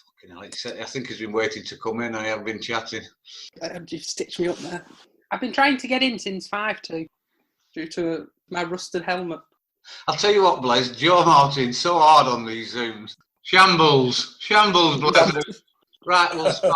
Fucking hell, I think he's been waiting to come in. I have been chatting. You've stitched me up there. I've been trying to get in since 5-2 due to my rusted helmet. I'll tell you what, Blezs, Joe Martin's so hard on these Zooms. Shambles, Bleazard. Right, we'll start.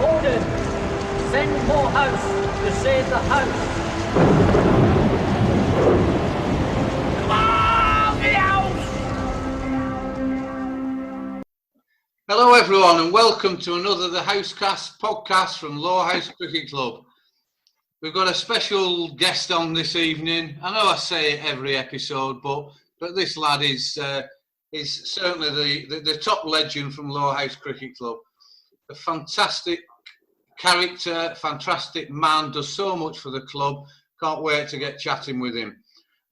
Order! Send Lowerhouse to save the house! Come on, the house! Hello everyone and welcome to another The Housecast podcast from Lowerhouse Cricket Club. We've got a special guest on this evening. I know I say it every episode, but this lad is certainly the top legend from Lowerhouse Cricket Club. A fantastic character, fantastic man, does so much for the club. Can't wait to get chatting with him.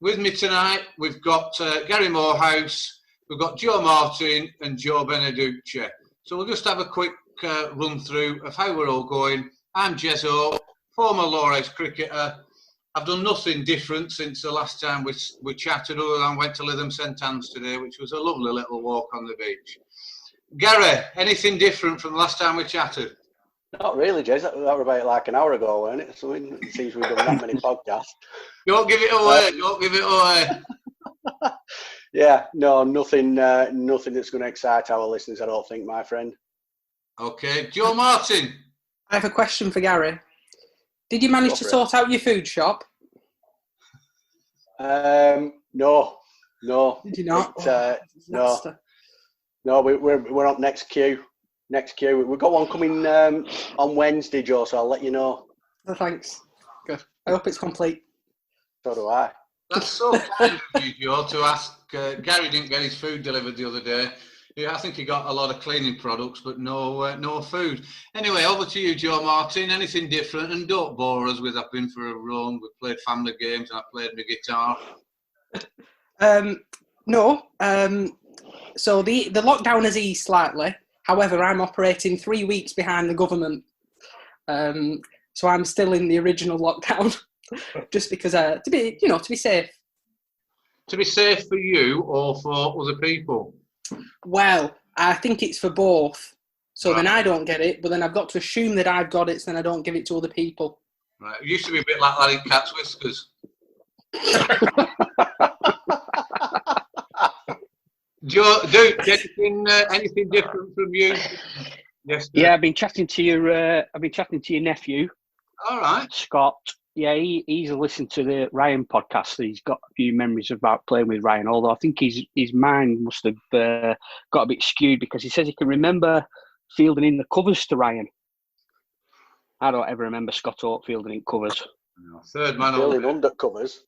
With me tonight, we've got Gary Morehouse, we've got Joe Martin and Joe Beneducci. So we'll just have a quick run through of how we're all going. I'm Jezzo, former Lowerhouse cricketer. I've done nothing different since the last time we chatted, other than went to Lytham St Anne's today, which was a lovely little walk on the beach. Gary, anything different from the last time we chatted? Not really, Jez. That was about like an hour ago, weren't it? So it seems we've done that many podcasts. Don't give it away. Don't give it away. Yeah, no, nothing that's going to excite our listeners, I don't think, my friend. Okay, Joe Martin. I have a question for Gary. Did you manage to sort out your food shop? No. Did you not? No, we're on next queue. We've got one coming on Wednesday, Joe, so I'll let you know. Oh, thanks. Good. I hope it's complete. So do I. That's so kind of you, Joe, to ask. Gary didn't get his food delivered the other day. Yeah, I think he got a lot of cleaning products, but no food. Anyway, over to you, Joe Martin. Anything different? And don't bore us with I've been for a run, we've played family games, and I played my guitar. No. So the lockdown has eased slightly. However, I'm operating 3 weeks behind the government. So I'm still in the original lockdown, just because to be safe. To be safe for you or for other people? Well, I think it's for both. So Right. Then I don't get it, but then I've got to assume that I've got it, so then I don't give it to other people. Right. It used to be a bit like that in Cat's Whiskers. Joe, anything different from you? Yes. Yeah, I've been chatting to your nephew. All right. Scott. Yeah, he's listened to the Ryan podcast. He's got a few memories about playing with Ryan, although I think his mind must have got a bit skewed, because he says he can remember fielding in the covers to Ryan. I don't ever remember Scott Oak fielding in covers. No, third man Fielding under covers.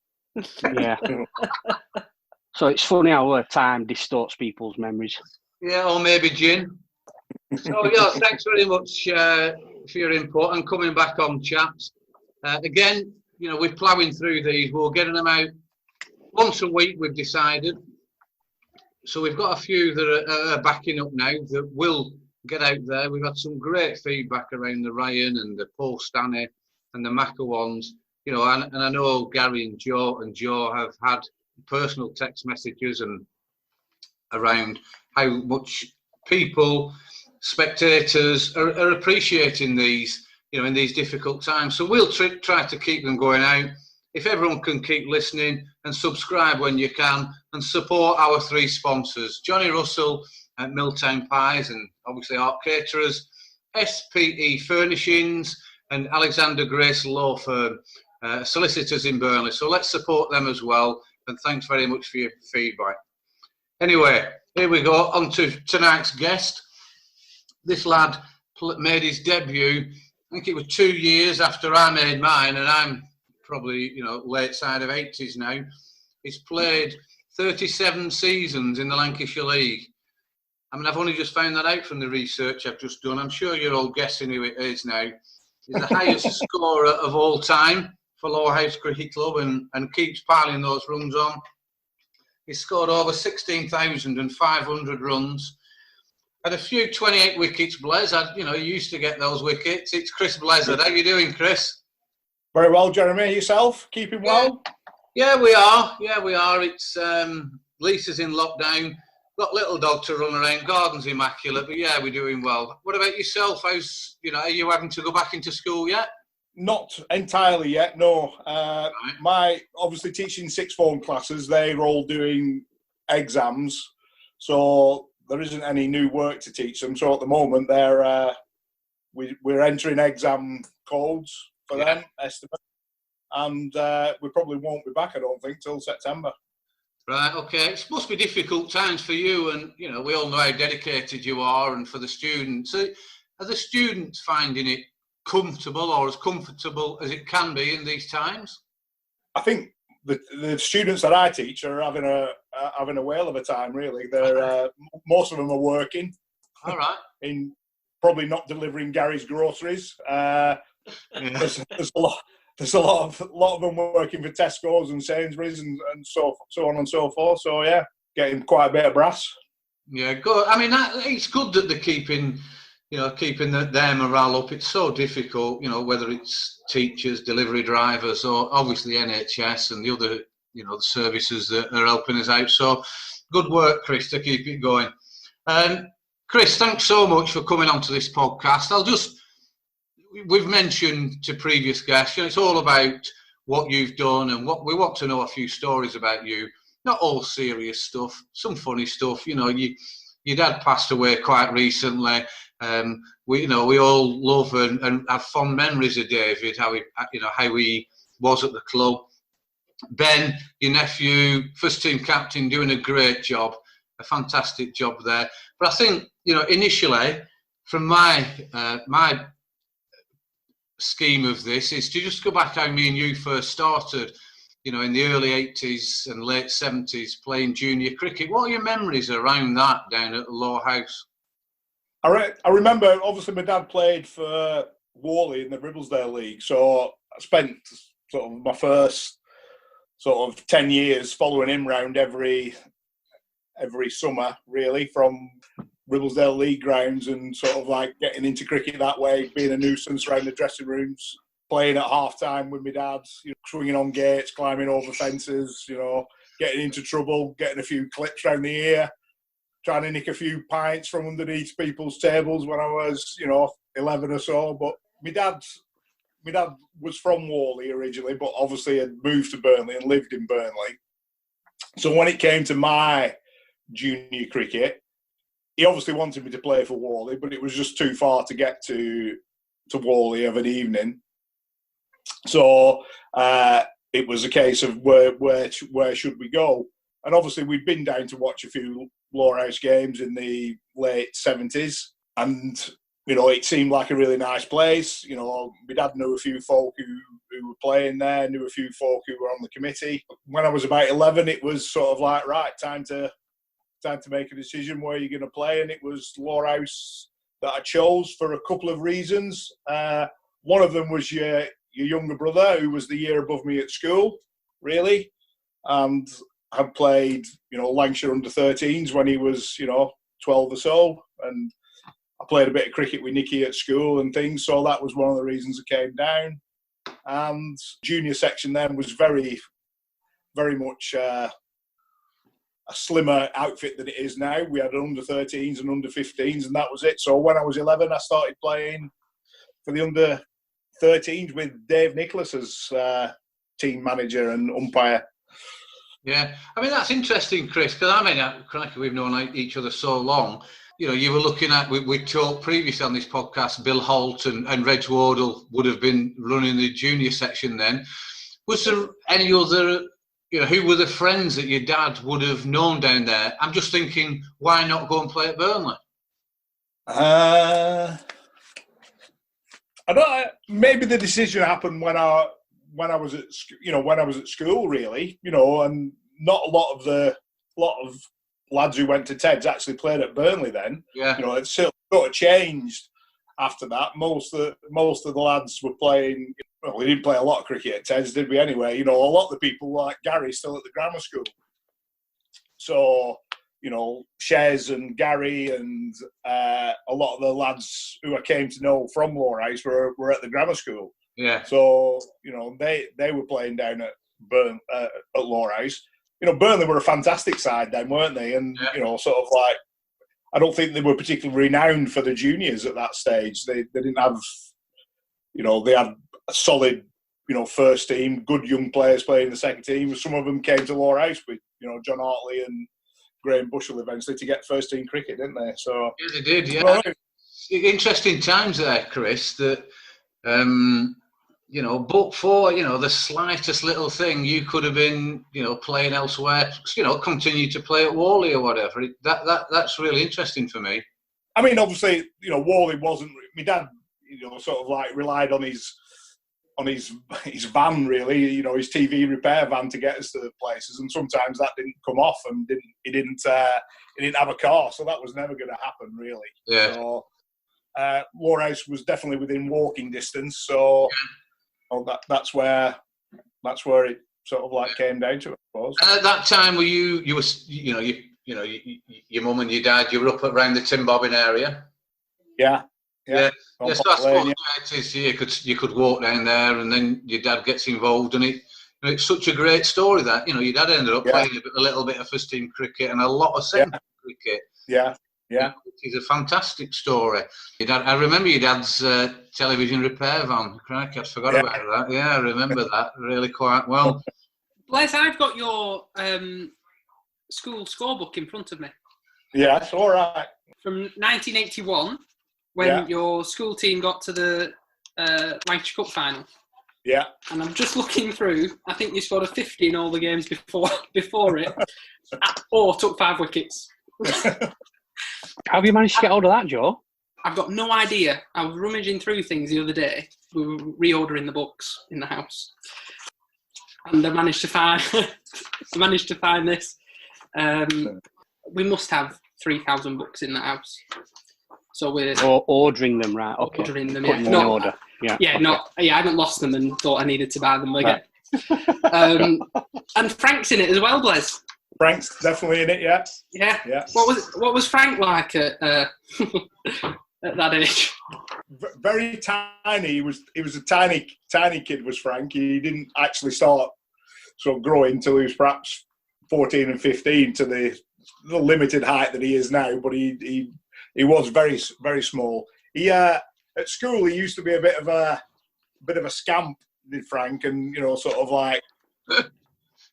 Yeah. So it's funny how time distorts people's memories. Yeah, or maybe gin. So, yeah, thanks very much for your input and coming back on, chaps. Again, we're ploughing through these. We're getting them out once a week, we've decided. So we've got a few that are backing up now that will get out there. We've had some great feedback around the Ryan and the Paul Stanley and the Macca ones. And I know Gary and Joe have had personal text messages and around how much people, spectators are appreciating these, in these difficult times. So we'll try to keep them going out. If everyone can keep listening and subscribe when you can and support our three sponsors, Johnny Russell at Milltown Pies and obviously Art Caterers, SPE Furnishings and Alexander Grace Law Firm, solicitors in Burnley. So let's support them as well. And thanks very much for your feedback. Anyway, here we go, on to tonight's guest. This lad made his debut, I think it was 2 years after I made mine, and I'm probably, late side of 80s now. He's played 37 seasons in the Lancashire League. I mean, I've only just found that out from the research I've just done. I'm sure you're all guessing who it is now. He's the highest scorer of all time for Lowerhouse Cricket Club and keeps piling those runs on. He scored over 16,500 runs. Had a few 28 wickets, Blezz. You used to get those wickets. It's Chris Bleazard. How you doing, Chris? Very well, Jeremy. Yourself? Keeping well? Yeah, we are. Yeah, we are. It's Lisa's in lockdown. Got little dog to run around. Garden's immaculate, but yeah, we're doing well. What about yourself? How's are you having to go back into school yet? Not entirely yet. No. My obviously teaching sixth form classes. They're all doing exams, so there isn't any new work to teach them. So at the moment, we're entering exam codes for them, estimate, and we probably won't be back, I don't think, till September. Right, okay. It must be difficult times for you, and we all know how dedicated you are, and for the students. Are the students finding it comfortable, or as comfortable as it can be in these times? I think the students that I teach are having a whale of a time. Really, they're most of them are working. All right. In probably not delivering Gary's groceries. There's a lot of them working for Tesco's and Sainsbury's and so on and so forth. So yeah, getting quite a bit of brass. Yeah, good. I mean, it's good that they're keeping their morale up. It's so difficult, whether it's teachers, delivery drivers, or obviously NHS and the other, the services that are helping us out. So good work, Chris, to keep it going. Chris, thanks so much for coming onto this podcast. We've mentioned to previous guests, it's all about what you've done, and we want to know a few stories about you. Not all serious stuff, some funny stuff. Your dad passed away quite recently. We all love and have fond memories of David, how he was at the club. Ben, your nephew, first team captain, doing a great job, a fantastic job there. But I think, initially, from my scheme of this, is to just go back how me and you first started, in the early 80s and late 70s playing junior cricket. What are your memories around that down at the Lowerhouse? I remember, obviously, my dad played for Worley in the Ribblesdale League, so I spent sort of my first sort of 10 years following him round every summer, really, from Ribblesdale League grounds, and sort of like getting into cricket that way, being a nuisance around the dressing rooms, playing at half time with my dad, swinging on gates, climbing over fences, getting into trouble, getting a few clips round the ear, trying to nick a few pints from underneath people's tables when I was, 11 or so. But my dad was from Worley originally, but obviously had moved to Burnley and lived in Burnley. So when it came to my junior cricket, he obviously wanted me to play for Worley, but it was just too far to get to Worley of an evening. So it was a case of where should we go? And obviously we'd been down to watch a few Lowerhouse games in the late 70s, and it seemed like a really nice place. My dad knew a few folk who were playing there, knew a few folk who were on the committee. When I was about 11, it was sort of like, right, time to make a decision where you're going to play, and it was Lowerhouse that I chose for a couple of reasons. One of them was your younger brother, who was the year above me at school, really, and had played, Lancashire under-13s when he was, 12 or so, and I played a bit of cricket with Nicky at school and things, so that was one of the reasons I came down. And junior section then was very, very much a slimmer outfit than it is now. We had under-13s and under-15s, and that was it. So when I was 11, I started playing for the under-13s with Dave Nicholas as team manager and umpire. Yeah, I mean, that's interesting, Chris, because crikey, we've known each other so long. You were looking at, we talked previously on this podcast, Bill Holt and Reg Wardle would have been running the junior section then. Was there any other, who were the friends that your dad would have known down there? I'm just thinking, why not go and play at Burnley? I don't. Maybe the decision happened when I was at school, really. And not a lot of lads who went to Ted's actually played at Burnley then. Yeah. It's sort of changed after that. Most of the lads were playing well, we didn't play a lot of cricket at Teds, did we? Anyway, you know, a lot of the people like Gary still at the grammar school. So, you know, Shez and Gary and a lot of the lads who I came to know from Lowerhouse were at the grammar school. Yeah. So, you know, they were playing down at Lowerhouse. You know, Burnley were a fantastic side then, weren't they? And, you know, sort of like, I don't think they were particularly renowned for the juniors at that stage. They didn't have, you know, they had a solid, you know, first team, good young players playing in the second team. Some of them came to Lowerhouse with, you know, John Hartley and Graham Bushell eventually to get first team cricket, didn't they? So yeah, they did. Yeah, well, interesting times there, Chris. That you know, but for, you know, the slightest little thing, you could have been, you know, playing elsewhere. You know, continue to play at Whalley or whatever. That's really interesting for me. I mean, obviously, you know, Whalley wasn't. My dad, you know, sort of like relied on his van, really, you know, his TV repair van to get us to the places, and sometimes that didn't come off, and he didn't have a car, so that was never going to happen, really. Yeah. So Lowerhouse was definitely within walking distance, so that's where it sort of like came down to it, I suppose. And at that time, were you were, you know, your mum and your dad, you were up around the Tim Bobbin area? Yeah. Yeah, so I suppose you could walk down there, and then your dad gets involved, and it's such a great story that, you know, your dad ended up playing a little bit of first team cricket and a lot of second team cricket. Yeah. It's a fantastic story. Your dad, I remember your dad's television repair van. Crikey, I forgot about that. Yeah, I remember that really quite well. Blezz, I've got your school scorebook in front of me. Yeah, it's all right. From 1981. When your school team got to the Lancashire Cup final. Yeah. And I'm just looking through. I think you scored a 50 in all the games before it, or took 5 wickets. How have you managed to get hold of that, Joe? I've got no idea. I was rummaging through things the other day. We were reordering the books in the house, and I managed to find this. We must have 3,000 books in the house. So we're ordering them, right? Okay. Ordering them, Putting them in order. Yeah. I hadn't lost them and thought I needed to buy them again. Right. And Frank's in it as well, Blezz. Frank's definitely in it, yeah. Yeah. What was Frank like at that age? Very tiny. He was a tiny kid. Was Frank? He didn't actually start sort of growing until he was perhaps 14 and 15 to the limited height that he is now. But he was very, very small. He at school he used to be a bit of a scamp, did Frank, and you know, sort of like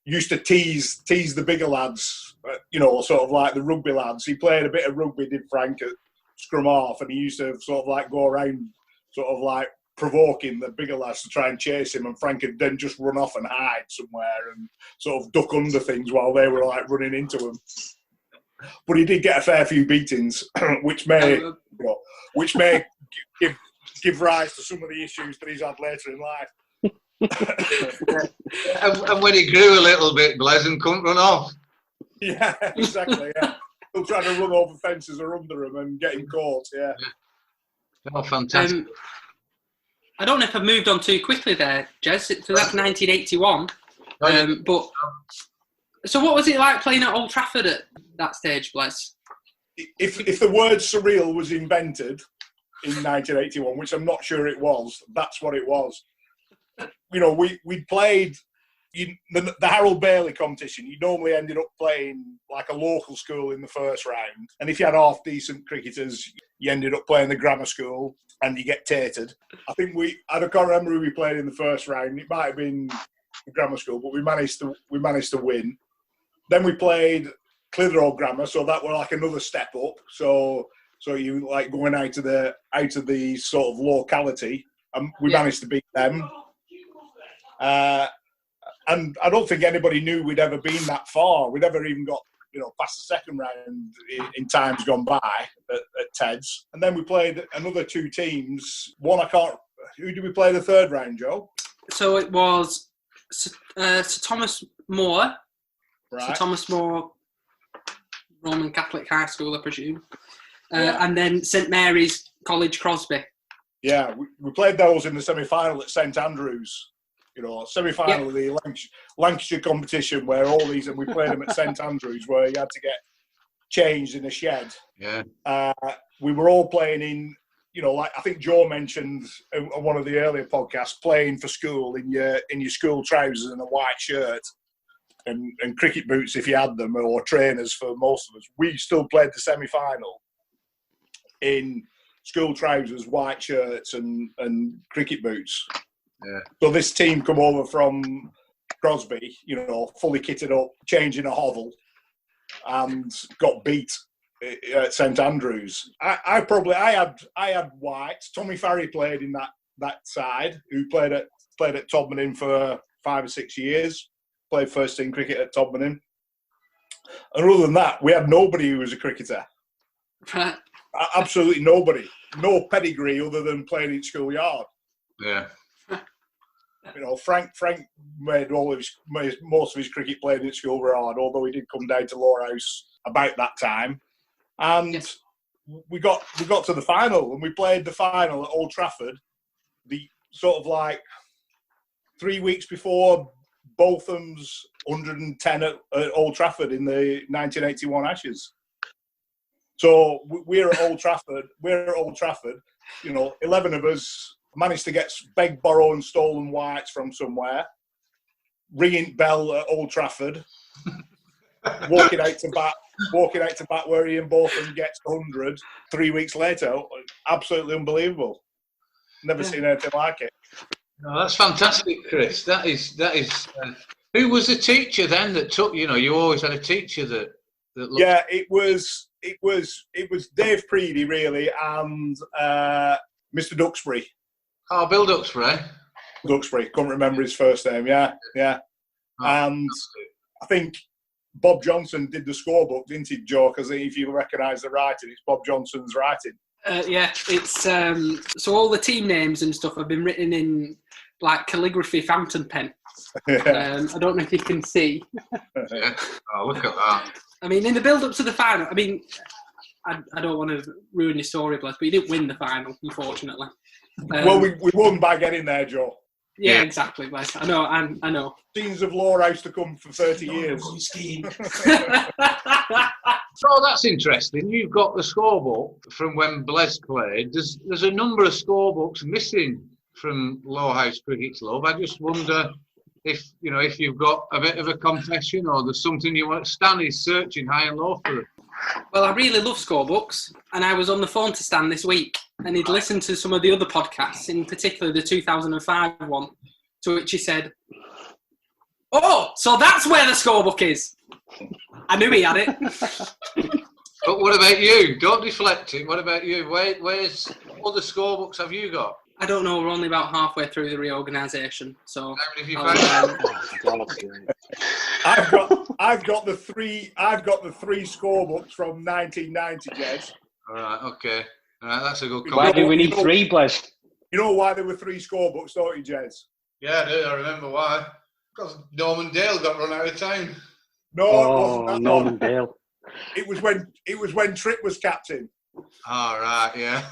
used to tease the bigger lads, you know, sort of like the rugby lads. He played a bit of rugby, did Frank, at scrum half, and he used to sort of like go around, sort of like provoking the bigger lads to try and chase him, and Frank would then just run off and hide somewhere and sort of duck under things while they were like running into him. But he did get a fair few beatings, which may give rise to some of the issues that he's had later in life. And when he grew a little bit, Blezz, and couldn't run off. Yeah, exactly. Yeah, he'll try to run over fences or under them and get him caught. Yeah. Oh, fantastic. I don't know if I've moved on too quickly there, Jez. So that's 1981. But so, what was it like playing at Old Trafford at that stage, Blezz? If the word surreal was invented in 1981, which I'm not sure it was, that's what it was. You know, we played the Harold Bailey competition. You normally ended up playing like a local school in the first round, and if you had half decent cricketers, you ended up playing the grammar school, and you get tatered. I think I can't remember who we played in the first round. It might have been the grammar school, but we managed to win. Then we played Clitheroe Grammar, so that was like another step up. So you like going out of the sort of locality, and we managed to beat them. And I don't think anybody knew we'd ever been that far. We'd ever even got, you know, past the second round in times gone by at Ted's. And then we played another 2 teams. Who did we play the third round, Joe? So it was Sir Thomas More. Right. Sir Thomas More Roman Catholic High School, I presume. And then St Mary's College Crosby. Yeah, we played those in the semi-final at St Andrews. You know, semi-final of the Lancashire competition where all these, and we played them at St Andrews where you had to get changed in a shed. Yeah. We were all playing in, you know, like I think Joe mentioned on one of the earlier podcasts, playing for school in your school trousers and a white shirt and cricket boots if you had them, or trainers for most of us. We still played the semi-final in school trousers, white shirts and cricket boots. Yeah. So this team come over from Crosby, you know, fully kitted up, changing a hovel, and got beat at St Andrews. I had whites. Tommy Farry played in that side, who played at Todmorden for 5 or 6 years. Played first team cricket at Todmorden. And other than that, we had nobody who was a cricketer. Absolutely nobody. No pedigree other than playing in schoolyard. Yeah. You know, Frank made most of his cricket playing at schoolyard, although he did come down to Lowerhouse about that time. And we got to the final, and we played the final at Old Trafford, the sort of like 3 weeks before Botham's 110 at Old Trafford in the 1981 Ashes. So we're at Old Trafford. You know, 11 of us managed to get begged, borrow, and stolen whites from somewhere. Ringing bell at Old Trafford. walking out to bat where Ian Botham gets 100 3 weeks later. Absolutely unbelievable. Never seen anything like it. No, that's fantastic, Chris. That is. Who was the teacher then that took? You know, you always had a teacher that looked. Yeah, it was Dave Preedy really, and Mr. Duxbury. Oh, Bill Duxbury. Duxbury, couldn't remember his first name. Yeah. Oh, And I think Bob Johnson did the scorebook, didn't he, Joe? Because if you recognise the writing, it's Bob Johnson's writing. Yeah, it's so all the team names and stuff have been written in like calligraphy fountain pen. I don't know if you can see. Yeah. Oh, look at that. I mean, in the build-up to the final, I mean, I don't want to ruin your story, Blezz, but you didn't win the final, unfortunately. Well, we won by getting there, Joe. Yeah, exactly, Blezz. I know. Scenes of Lowerhouse to come for 30 years. So that's interesting. You've got the scorebook from when Blezz played. There's a number of scorebooks missing from Lowerhouse Cricket Club. I just wonder if you've got a bit of a confession or there's something you want. Stan is searching high and low for them. Well, I really love scorebooks, and I was on the phone to Stan this week, and he'd listened to some of the other podcasts, in particular the 2005 one, to which he said, "Oh, so that's where the scorebook is." I knew he had it. But what about you? Don't deflect it. What about you? Where's other scorebooks have you got? I don't know. We're only about halfway through the reorganisation, so. How many have you found? I've got the three scorebooks from 1990, Jez. All right. Okay. All right. That's a good. Why do we need three, Blezz? You know why there were three scorebooks, don't you, Jez? Yeah, I do. I remember why. Because Norman Dale got run out of town. No, it wasn't that Norman one. Dale. It was when Tripp was captain. All right. Yeah.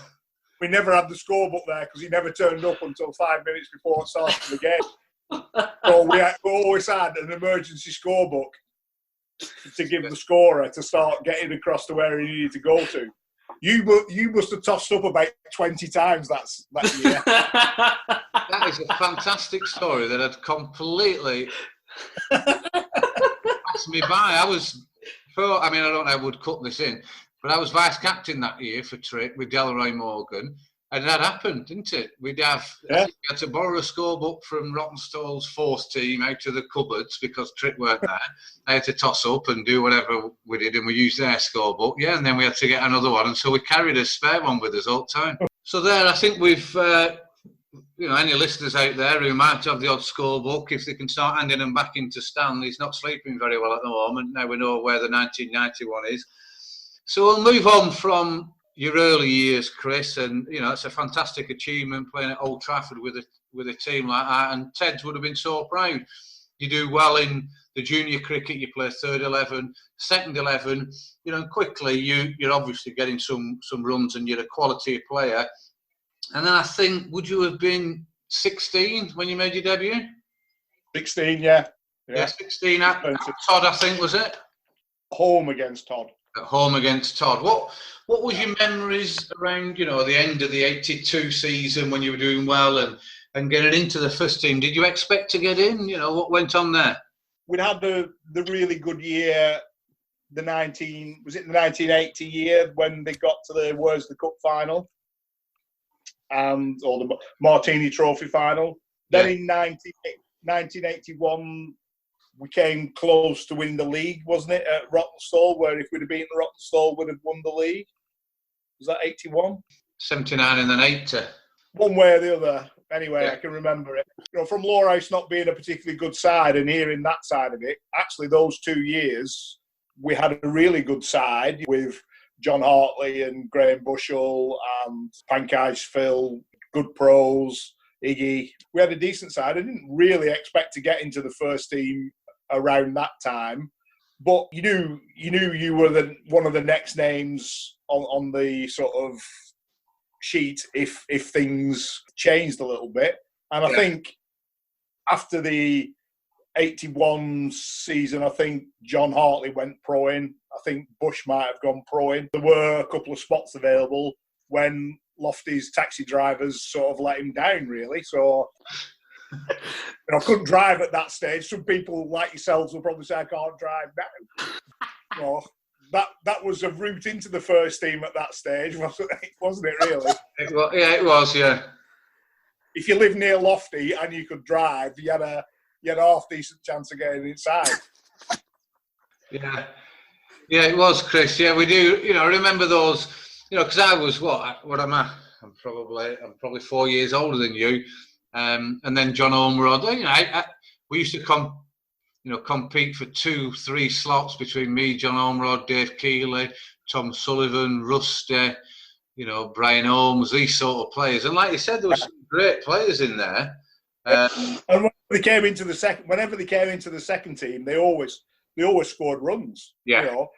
We never had the scorebook there because he never turned up until 5 minutes before it started the game. So we always had an emergency scorebook to give the scorer to start getting across to where he needed to go to. You must have tossed up about 20 times that year. That is a fantastic story that had completely passed me by. I don't know how I would cut this in, but I was vice captain that year for Tripp with Delroy Morgan, and that happened, didn't it? We had to borrow a scorebook from Rottenstall's fourth team out of the cupboards because Tripp weren't there. They had to toss up and do whatever we did, and we used their scorebook. Yeah, and then we had to get another one, and so we carried a spare one with us all the time. So there, I think we've, any listeners out there who might have the odd scorebook, if they can start handing them back into Stan. He's not sleeping very well at the moment. Now we know where the 1991 is. So we'll move on from your early years, Chris, and it's a fantastic achievement playing at Old Trafford with a team like that. And Ted would have been so proud. You do well in the junior cricket. You play third 11, second 11. Quickly you're obviously getting some runs, and you're a quality player. And then I think, would you have been 16 when you made your debut? 16, yeah. Yeah, 16 at Todd, I think, was it? Home against Todd. At home against Todd. What was your memories around, the end of the 82 season when you were doing well and getting into the first team? Did you expect to get in? What went on there? We'd had the really good year, the 1980 year when they got to the Where's the Cup final, or the Martini Trophy final. Then in 1981, we came close to winning the league, wasn't it, at Rottenstall, where if we'd have beaten Rottenstall, we'd have won the league. Was that 81? 79 and then 80. One way or the other. Anyway, I can remember it. From Lowerhouse not being a particularly good side and hearing that side of it, actually those 2 years, we had a really good side with John Hartley and Graham Bushell and Pankaj Phil, good pros, Iggy. We had a decent side. I didn't really expect to get into the first team around that time, but you knew you were one of the next names on the sort of sheet if things changed a little bit. And I think after the 81 season, I think John Hartley went pro in. I think Bush might have gone pro in. There were a couple of spots available when Lofty's taxi drivers sort of let him down, really. So I couldn't drive at that stage. Some people like yourselves will probably say I can't drive now. That was a route into the first team at that stage, wasn't it really? It was. If you live near Lofty and you could drive, you had a half decent chance of getting inside. Yeah, it was, Chris. Yeah, we do. I remember those. Because I was what am I? I'm probably 4 years older than you. And then John Ormerod. We used to compete for 2-3 slots between me, John Ormerod, Dave Keeley, Tom Sullivan, Rusty, Brian Holmes, these sort of players. And like you said, there were some great players in there. And whenever they came into the second team, they always scored runs. For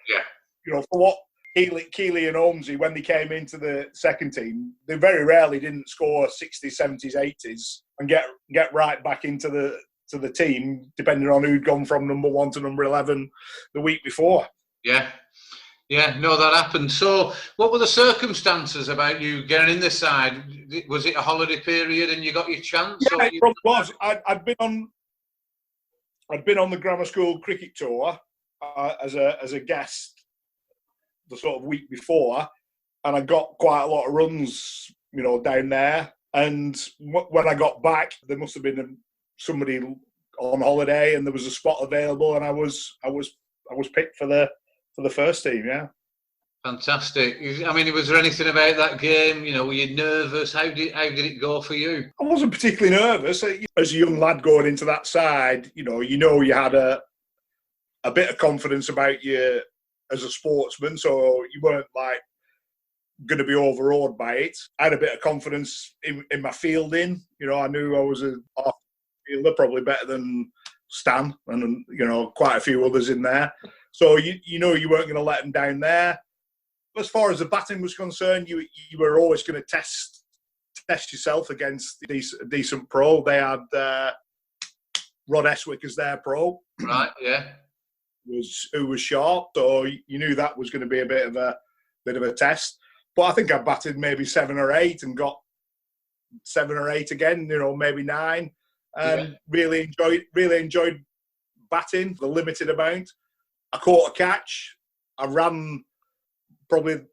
what Keeley and Holmesy, when they came into the second team, they very rarely didn't score 60s, 70s, 80s and get right back into the team, depending on who'd gone from number 1 to number 11 the week before. Yeah, that happened. So what were the circumstances about you getting in this side? Was it a holiday period and you got your chance? Yeah, it probably was. I'd been on the grammar school cricket tour as a guest the sort of week before, and I got quite a lot of runs, down there. And when I got back, there must have been somebody on holiday, and there was a spot available, and I was picked for the first team. Yeah, fantastic. I mean, was there anything about that game? Were you nervous? How did it go for you? I wasn't particularly nervous. As a young lad going into that side, you had a bit of confidence about you as a sportsman, so you weren't like going to be overawed by it. I had a bit of confidence in my fielding. I knew I was a half fielder, probably better than Stan and quite a few others in there. So you weren't going to let them down there. As far as the batting was concerned, you were always going to test yourself against a decent pro. They had Rod Eswick as their pro, right? Yeah, who was sharp. So you knew that was going to be a bit of a test. But I think I batted maybe 7 or 8 and got 7 or 8 again. Maybe 9. And really enjoyed batting the limited amount. I caught a catch. I ran probably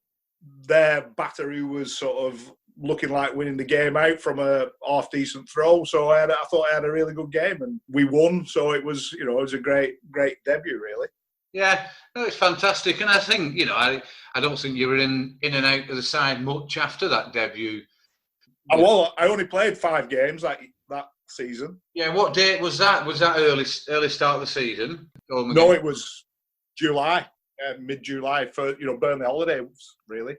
their batter who was sort of looking like winning the game out from a half decent throw. So I thought I had a really good game, and we won. So it was a great debut, really. Yeah, no, it's fantastic, and I think I don't think you were in and out of the side much after that debut. I only played 5 games that season. Yeah, what date was that? Was that early start of the season? No, it was July, mid-July for Burnley holidays, really.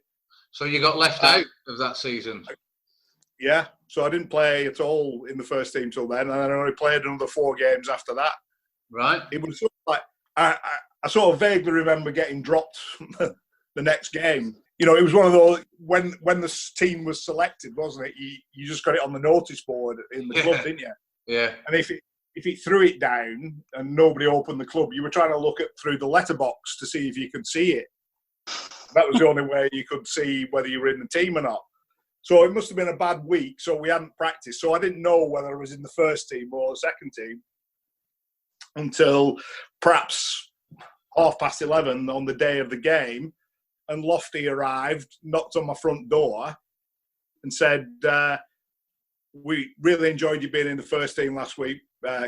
So you got left out of that season. Yeah, so I didn't play at all in the first team till then, and I only played another 4 games after that. Right. It was sort of like I sort of vaguely remember getting dropped the next game. you know, it was one of those, when the team was selected, wasn't it? You just got it on the notice board in the club, didn't you? Yeah. And if it threw it down and nobody opened the club, you were trying to look through the letterbox to see if you could see it. That was the only way you could see whether you were in the team or not. So it must have been a bad week, so we hadn't practiced. So I didn't know whether I was in the first team or the second team until perhaps 11:30 on the day of the game. And Lofty arrived, knocked on my front door and said, we really enjoyed you being in the first team last week,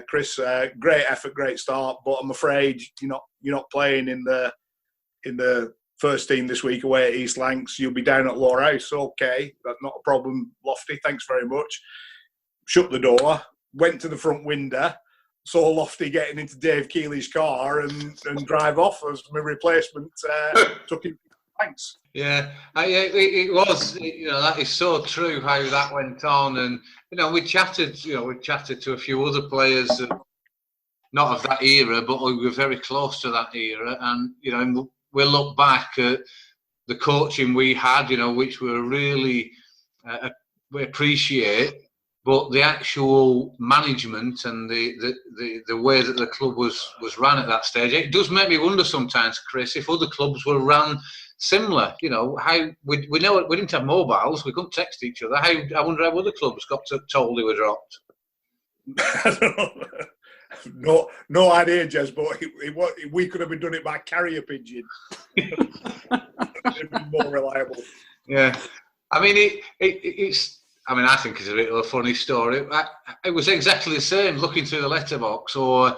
Chris. Great effort, great start, but I'm afraid you're not playing in the first team this week away at East Lancs. You'll be down at Lowerhouse. Okay, that's not a problem, Lofty. Thanks very much. Shut the door, went to the front window, saw Lofty getting into Dave Keeley's car and drive off as my replacement. Took him. Thanks. Yeah, it was. You know, that is so true how that went on, and you know, we chatted to a few other players, not of that era, but we were very close to that era, and you know, we look back at the coaching we had, you know, which we really we appreciate, but the actual management and the way that the club was run at that stage, it does make me wonder sometimes, Chris, if other clubs were run similar. You know, how we know we didn't have mobiles, we couldn't text each other. I wonder how other clubs got told they were dropped. No idea, Jez, but we could have been doing it by carrier pigeon. It'd be more reliable. Yeah, I mean it's. I mean, I think it's a bit of a funny story. It was exactly the same. Looking through the letterbox, or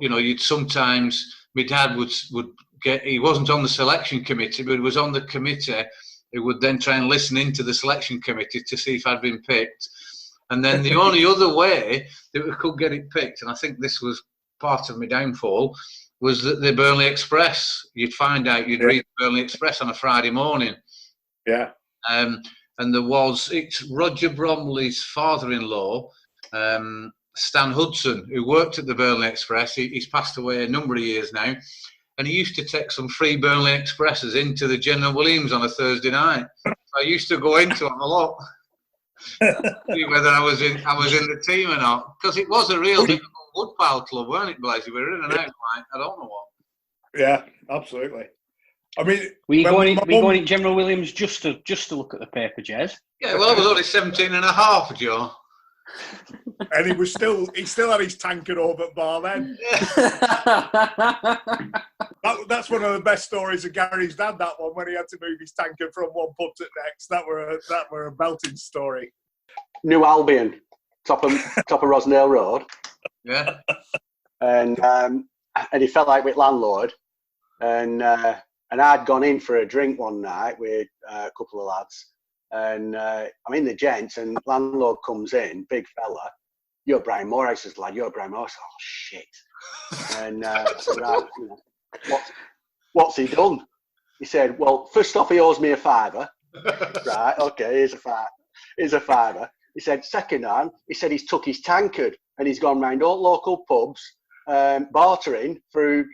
you know, you'd sometimes. My dad would get. He wasn't on the selection committee, but he was on the committee. He would then try and listen into the selection committee to see if I'd been picked. And then the only other way that we could get it picked, and I think this was part of my downfall, was that the Burnley Express. You'd find out, you'd read the Burnley Express on a Friday morning. Yeah. And it's Roger Bromley's father-in-law, Stan Hudson, who worked at the Burnley Express. He's passed away a number of years now. And he used to take some free Burnley Expresses into the General Williams on a Thursday night. So I used to go into them a lot. See whether I was in the team or not, because it was a real difficult woodpile club, weren't it, Blezs? We were in and out like I don't know what. Yeah, absolutely. I mean, were you going in General Williams just to look at the paper, Jez? Yeah, well, I was only 17 and a half, Joe. And he still had his tankard over at bar then. That's one of the best stories of Gary's dad, that one, when he had to move his tankard from one pub to the next. That were a belting story. New Albion, top of Rosendale Road. Yeah. And he felt like with landlord, and I'd gone in for a drink one night with a couple of lads. And I'm in the gents, and landlord comes in, big fella. You're Brian Morehouse's lad. You're Brian Morehouse. Oh shit! And so right, you know, what's he done? He said, "Well, first off, he owes me a £5. Right? Okay, here's a £5. He said, second hand, he said he's took his tankard and he's gone round all local pubs, bartering through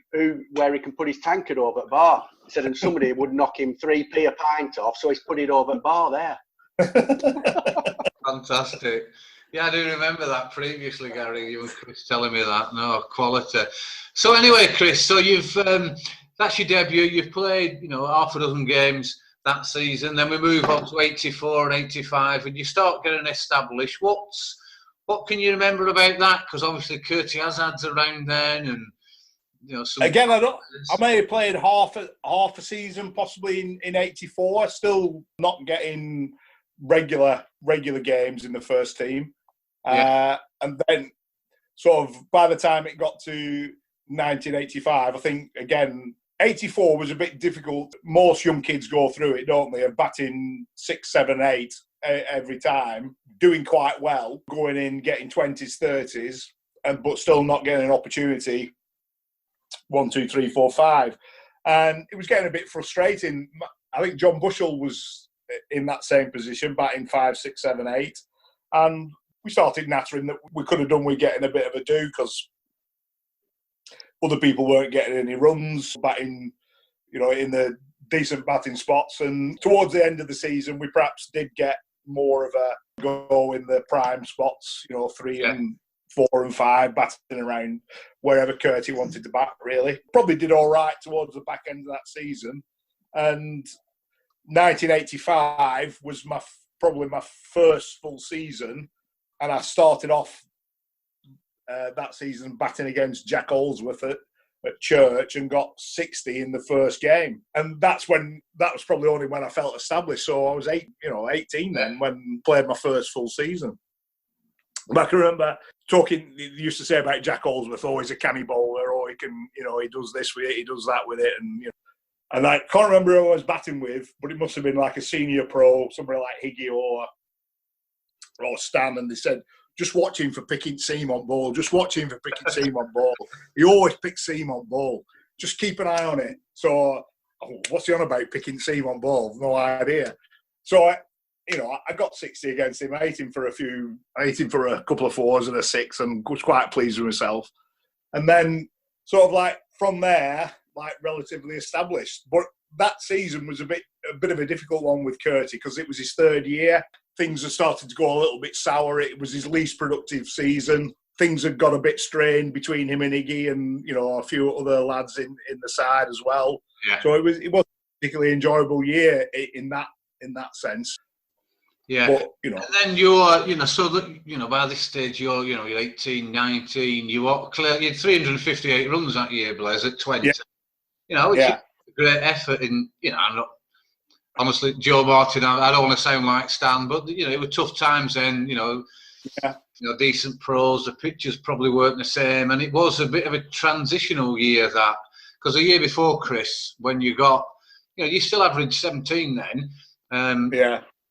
where he can put his tankard over at bar. He said, and somebody would knock him 3p a pint off, so he's put it over at bar there." Fantastic. Yeah, I do remember that previously, Gary. You and Chris telling me that. No, quality. So anyway, Chris, so you've that's your debut. You've played, you know, half a dozen games that season. Then we move on to 84 and 85, and you start getting established. What can you remember about that? Because obviously Curtis Hazard's around then, and you know. Again, I may have played half a season, possibly in 84. Still not getting regular games in the first team. Yeah. And then, sort of, by the time it got to 1985, I think, again, 84 was a bit difficult. Most young kids go through it, don't they? Of batting 6, 7, 8 every time, doing quite well, going in, getting 20s, 30s, but still not getting an opportunity. 1, 2, 3, 4, 5. And it was getting a bit frustrating. I think John Bushell was in that same position, batting 5, 6, 7, 8. And we started nattering that we could have done with getting a bit of a do, because other people weren't getting any runs, batting, you know, in the decent batting spots. And towards the end of the season, we perhaps did get more of a go in the prime spots, 3 and 4 and 5, batting around wherever Curtie wanted to bat, really. Probably did all right towards the back end of that season. And 1985 was probably my first full season, and I started off that season batting against Jack Holsworth at Church and got 60 in the first game. And that was probably only when I felt established. So I was 18 then when I played my first full season. But I can remember talking, you used to say about Jack Holsworth, he's a canny bowler, he can, he does this with it, he does that with it. And I can't remember who I was batting with, but it must have been like a senior pro, somebody like Higgy or Stan, and they said, just watch him for picking seam on ball. Just watch him for picking seam on ball. He always picks seam on ball. Just keep an eye on it. So, what's he on about picking seam on ball? No idea. So, I got 60 against him. I hit him for a couple of 4s and a 6 and was quite pleased with myself. And then, sort of like, from there, like, relatively established. But that season was a bit of a difficult one with Curtie because it was his 3rd year. Things had started to go a little bit sour. It was his least productive season. Things had got a bit strained between him and Iggy and, a few other lads in the side as well. Yeah. So it was a particularly enjoyable year in that sense. Yeah. But, And then you're, so that, by this stage you're 18, 19, you had 358 runs that year, Blezz, at 20. Yeah. Which is a great effort in, I'm not, honestly, Joe Martin, I don't want to sound like Stan, but, it were tough times then, decent pros, the pitches probably weren't the same, and it was a bit of a transitional year that, because the year before, Chris, when you got, you still averaged 17 then,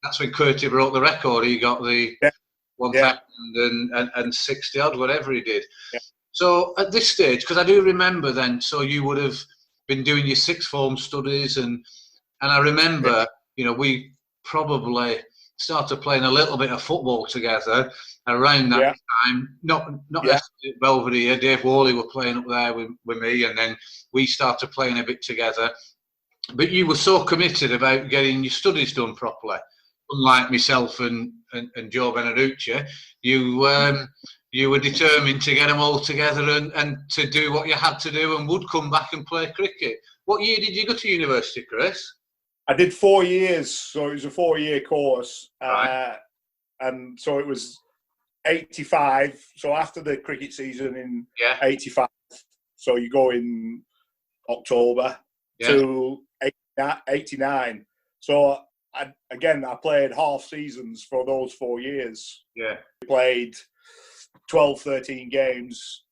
that's when Curtie broke the record, he got the 1,060 odd, whatever he did. Yeah. So at this stage, because I do remember then, so you would have been doing your sixth form studies and I remember, we probably started playing a little bit of football together around that time. Not necessarily at Belvedere. Dave Worley were playing up there with me, and then we started playing a bit together. But you were so committed about getting your studies done properly. Unlike myself and Joe Beneducci, you were determined to get them all together and to do what you had to do and would come back and play cricket. What year did you go to university, Chris? I did 4 years, so it was a 4-year course. Right. And so it was 85, so after the cricket season in 85, so you go in October to 89. So I played half seasons for those 4 years. Yeah. I played 12, 13 games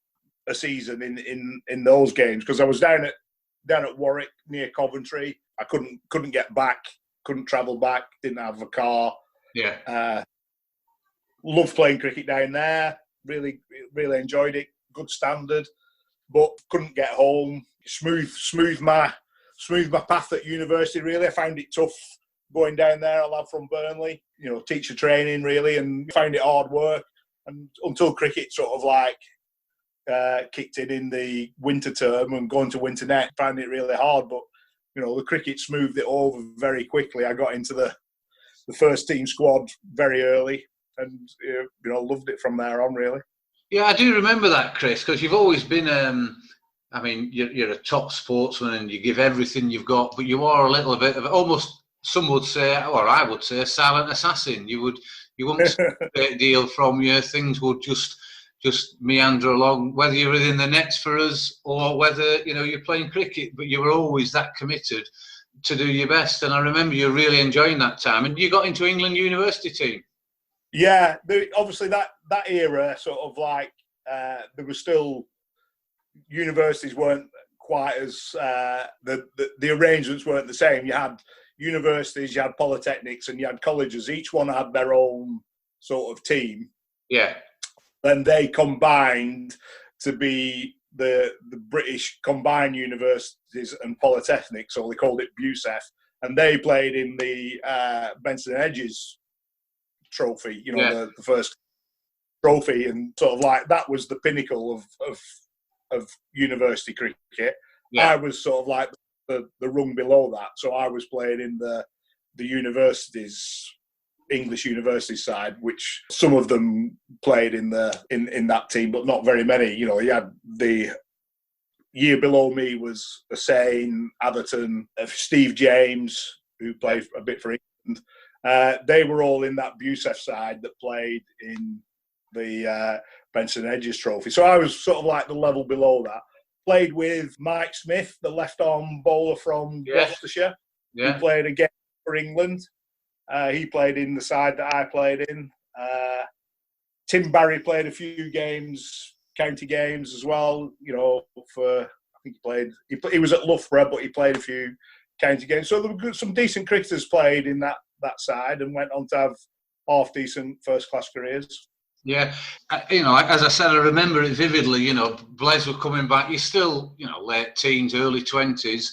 a season in those games because I was down at Warwick near Coventry. I couldn't get back, couldn't travel back, didn't have a car. Yeah. Loved playing cricket down there. Really, really enjoyed it. Good standard, but couldn't get home. Smooth my path at university. Really, I found it tough going down there. A lad from Burnley, teacher training really, and found it hard work. And until cricket sort of like kicked in the winter term and going to winter net, found it really hard. But the cricket smoothed it over very quickly. I got into the first team squad very early, and loved it from there on. Really. Yeah, I do remember that, Chris, because you've always been. You're a top sportsman and you give everything you've got, but you are a little bit of almost. Some would say, or I would say, a silent assassin. You wouldn't see a great deal from you. Things would just meander along, whether you're within the nets for us or whether you're playing cricket. But you were always that committed to do your best. And I remember you really enjoying that time. And you got into England university team. Yeah, obviously that era sort of like there was still universities weren't quite as the arrangements weren't the same. You had universities, you had polytechnics, and you had colleges. Each one had their own sort of team. Yeah. Then they combined to be the British Combined Universities and Polytechnics, so they called it BUSEF, and they played in the Benson and Hedges trophy, the first trophy, and sort of like that was the pinnacle of university cricket. Yeah. I was sort of like the rung below that. So I was playing in the universities, English university side, which some of them played in that team, but not very many. You know, you had the year below me was Hussein, Atherton, Steve James, who played a bit for England. They were all in that Busef side that played in the Benson Hedges Trophy. So I was sort of like the level below that. Played with Mike Smith, the left-arm bowler from Gloucestershire. Yeah. He played again for England. He played in the side that I played in. Tim Barry played a few games, county games as well. You know, I think he was at Loughborough, but he played a few county games. So there were some decent cricketers played in that side and went on to have half-decent first-class careers. Yeah, you know, as I said, I remember it vividly. You know, Blezs were coming back. You're still, you know, late teens, early 20s,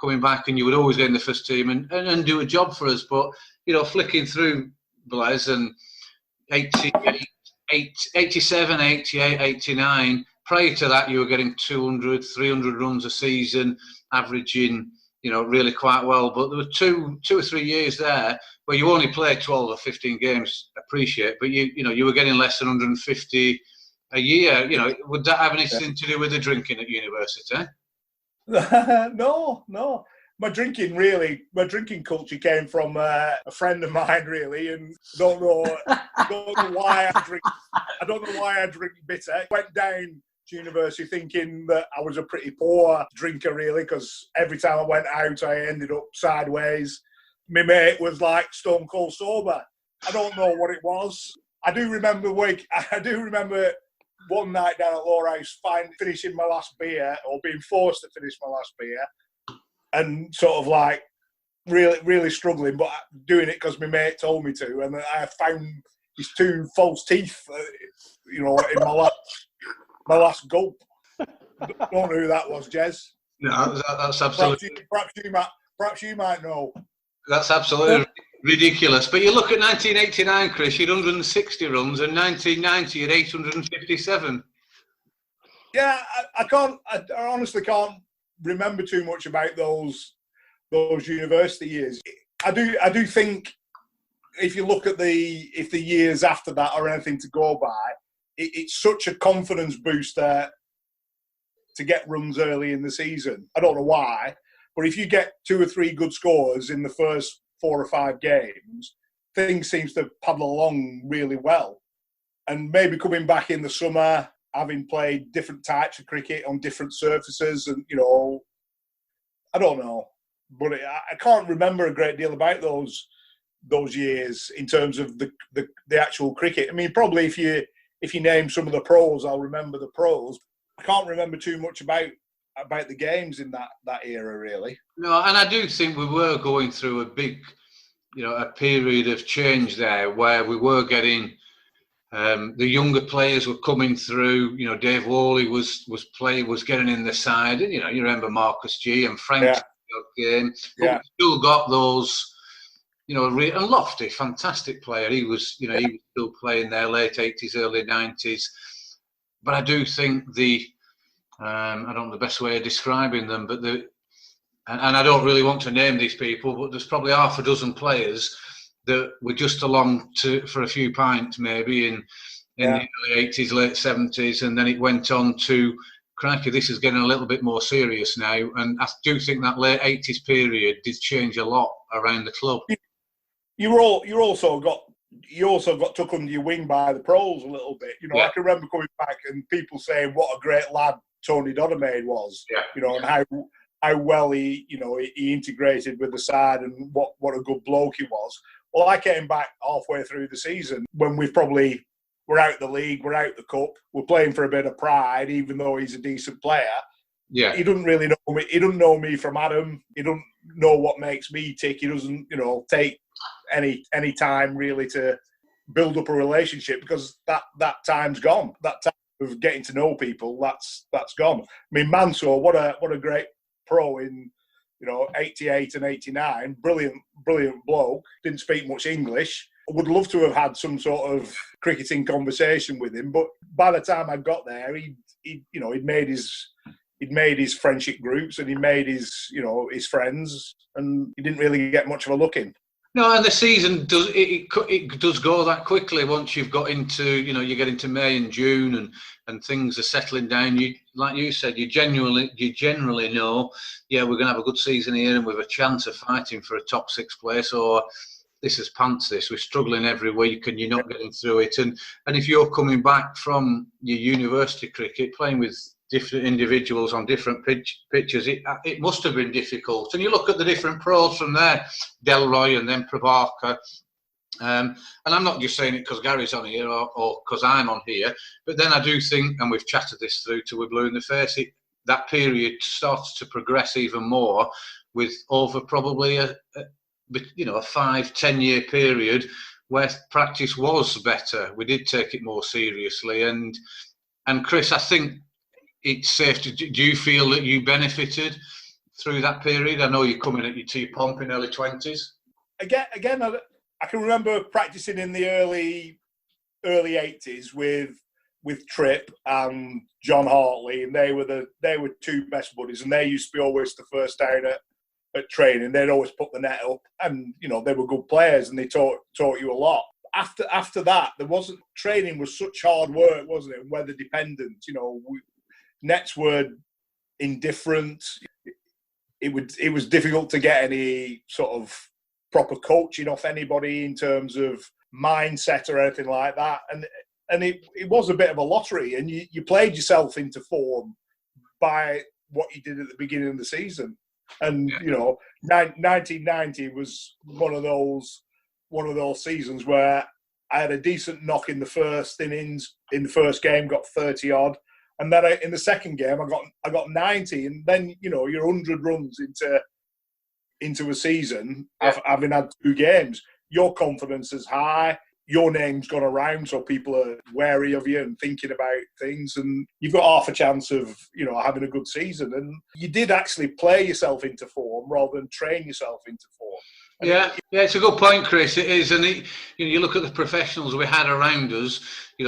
coming back, and you would always get in the first team and do a job for us. But, you know, flicking through Blezs and 87, 88, 89, prior to that, you were getting 200, 300 runs a season, averaging, you know, really quite well. But there were two or 3 years there where you only played 12 or 15 games, appreciate, but you were getting less than 150 a year. You know, would that have anything to do with the drinking at university? No. My drinking culture came from a friend of mine, really, and I don't know why I drink. I don't know why I drink bitter. Went down to university thinking that I was a pretty poor drinker, really, because every time I went out, I ended up sideways. My mate was like stone cold sober. I don't know what it was. I do remember one night down at Lowerhouse finishing my last beer, or being forced to finish my last beer, and sort of like really, really struggling, but doing it because my mate told me to. And I found his 2 false teeth, you know, in my last gulp. Don't know who that was, Jez. No, that's absolutely. Perhaps you might know. That's absolutely ridiculous. But you look at 1989, Chris, you had 160 runs, and 1990 you had 857. Yeah, I honestly can't remember too much about those university years. I do think if you look at the years after that or anything to go by, it's such a confidence booster to get runs early in the season. I don't know why, but if you get 2 or 3 good scores in the first 4 or 5 games, things seems to paddle along really well. And maybe coming back in the summer, having played different types of cricket on different surfaces, and, you know, I don't know, but I can't remember a great deal about those years in terms of the actual cricket. I mean, probably if you name some of the pros, I'll remember the pros. I can't remember too much about the games in that era, really. No, and I do think we were going through a big, you know, a period of change there where we were getting the younger players were coming through. You know, Dave Worley was getting in the side, and, you know, you remember Marcus G and Frank game. But we still got those, you know, and Lofty, fantastic player. He was, you know, he was still playing there, late 80s, early 90s. But I do think I don't know the best way of describing them, but and I don't really want to name these people, but there's probably half a dozen players that were just along for a few pints maybe in the early 80s, late 70s, and then it went on to, crikey, this is getting a little bit more serious now. And I do think that late 80s period did change a lot around the club. You also got took under your wing by the pros a little bit. You know, I can remember coming back and people saying what a great lad Tony Doddermaid was. Yeah. You know, and how well he integrated with the side, and what a good bloke he was. Well, I came back halfway through the season when we're out the league, we're out the cup, we're playing for a bit of pride, even though he's a decent player. Yeah. He doesn't really know me. He doesn't know me from Adam. He doesn't know what makes me tick. He doesn't, you know, take any time really to build up a relationship, because that time's gone. That time of getting to know people, that's gone. I mean, Mansour, what a great pro in, you know, 88 and 89. Brilliant bloke. Didn't speak much English. I would love to have had some sort of cricketing conversation with him, but by the time I got there, he'd made his he'd made his friendship groups and he made his, his friends, and he didn't really get much of a look in. No, and the season does it does go that quickly once you've got into, you get into May and June and things are settling down. You, like you said, you generally know, yeah, we're going to have a good season here and we have a chance of fighting for a top 6 place, or this is pants this. We're struggling every week and you're not getting through it. And if you're coming back from your university cricket, playing with different individuals on different pitches, it must have been difficult. And you look at the different pros from there, Delroy and then Prabhakar. And I'm not just saying it because Gary's on here or because I'm on here, but then I do think, and we've chatted this through till we're blue in the face, that period starts to progress even more with over probably a 5-10 year period where practice was better. We did take it more seriously. And Chris, I think it's safe to. Do you feel that you benefited through that period? I know you're coming at your T-Pomp in early 20s. Again, I can remember practicing in the early 80s with Tripp and John Hartley, and they were 2 best buddies, and they used to be always the first down at training. They'd always put the net up, and they were good players, and they taught you a lot. After that, training was such hard work, wasn't it? Weather dependent. Nets were indifferent. It was difficult to get any sort of proper coaching off anybody in terms of mindset or anything like that. And it was a bit of a lottery, and you played yourself into form by what you did at the beginning of the season. And 1990 was one of those seasons where I had a decent knock in the first innings. In the first game, got 30 odd. And then in the second game, I got 90, and then you're 100 runs into a season, having had 2 games. Your confidence is high. Your name's gone around, so people are wary of you and thinking about things, and you've got half a chance of having a good season. And you did actually play yourself into form rather than train yourself into form. Yeah, it's a good point, Chris. It is, and you look at the professionals we had around us.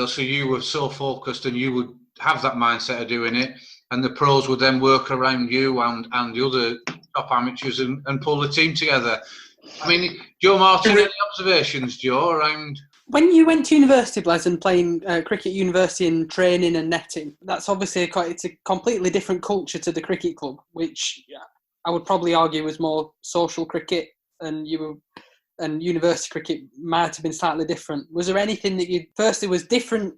So you were so focused, and you would have that mindset of doing it, and the pros would then work around you and the other top amateurs and pull the team together. I mean, Joe Martin, any observations, Joe, around? When you went to university, Blezz, and playing cricket university and training and netting, that's obviously it's a completely different culture to the cricket club, which I would probably argue was more social cricket, and university cricket might have been slightly different. Was there anything that firstly was different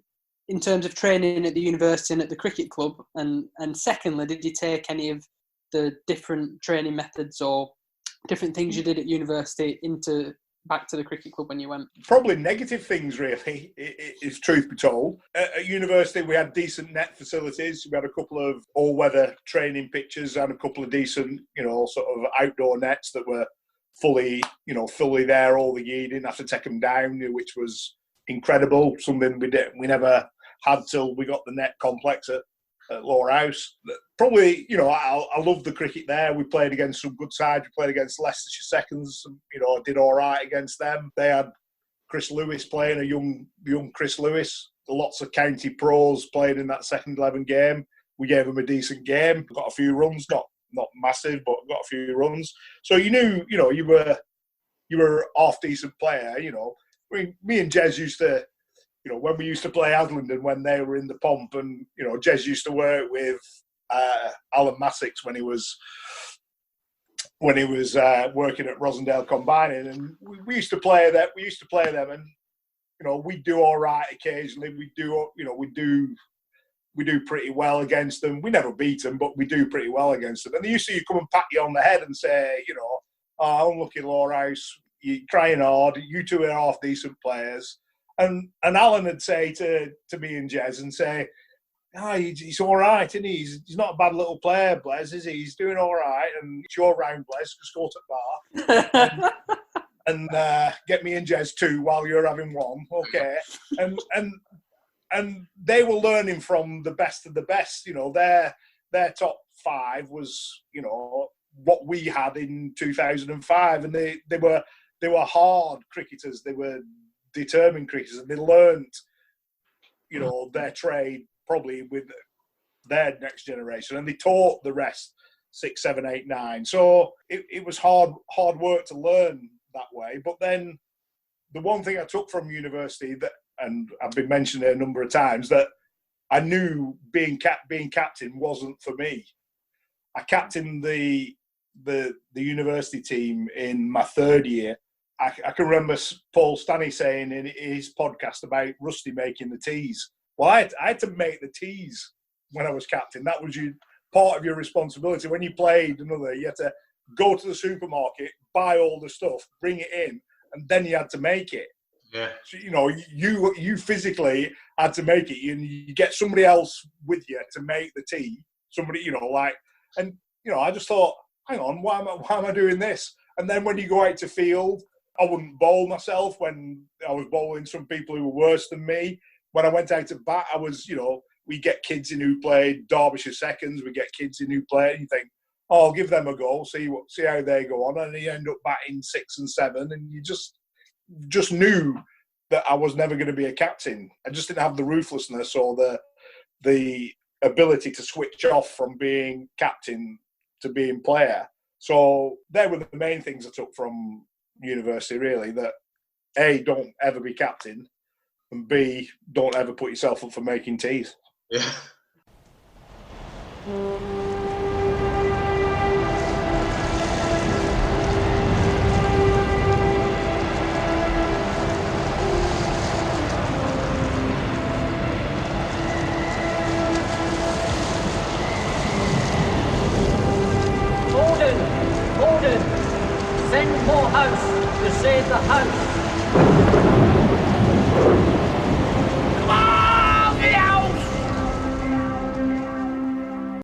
in terms of training at the university and at the cricket club, and secondly, did you take any of the different training methods or different things you did at university back to the cricket club when you went? Probably negative things, really, is truth be told. At university, we had decent net facilities. We had a couple of all-weather training pitches and a couple of decent, sort of outdoor nets that were fully there all the year. You didn't have to take them down, which was incredible. Something we never had till we got the net complex at Lowerhouse. Probably, I love the cricket there. We played against some good sides. We played against Leicestershire Seconds. Did all right against them. They had Chris Lewis playing, a young Chris Lewis. Lots of county pros playing in that second 11 game. We gave them a decent game. Got a few runs, not massive, but got a few runs. So you knew, you were a half decent player. Me and Jez used to. When we used to play Adlington when they were in the Pomp, and Jez used to work with Alan Massix when he was working at Rosendale Combining, and we used to play that. We used to play them, and we do all right occasionally. We do pretty well against them. We never beat them, but we do pretty well against them. And they used to come and pat you on the head and say, "Oh, unlucky Lowerhouse, you're trying hard. You two are half decent players." And Alan would say to me and Jez and say, he's all right, isn't he? He's not a bad little player, Blezz, is he? He's doing all right. And it's your round, Blezz, just go to the bar. and get me and Jez 2 while you're having 1. Okay. And they were learning from the best of the best. Their top 5 was, what we had in 2005. And they were hard cricketers. They were determined cricketers, and they learned, their trade probably with their next generation, and they taught the rest 6, 7, 8, 9. So it was hard work to learn that way. But then the one thing I took from university that, and I've been mentioning it a number of times, that I knew being captain wasn't for me. I captained the university team in my third year. I can remember Paul Stanley saying in his podcast about Rusty making the teas. Well, I had to make the teas when I was captain. That was part of your responsibility. When you played another, you had to go to the supermarket, buy all the stuff, bring it in, and then you had to make it. Yeah. So, you physically had to make it. You get somebody else with you to make the tea. Somebody, and I just thought, hang on, why am I doing this? And then when you go out to field, I wouldn't bowl myself when I was bowling some people who were worse than me. When I went out to bat, I was, we get kids in who played Derbyshire seconds, we get kids in who play, and you think, oh, I'll give them a go, see how they go on, and you end up batting 6 and 7, and you just knew that I was never going to be a captain. I just didn't have the ruthlessness or the ability to switch off from being captain to being player. So they were the main things I took from university, really, that A, don't ever be captain, and B, don't ever put yourself up for making teas. Yeah. Gordon, send more house to save the house.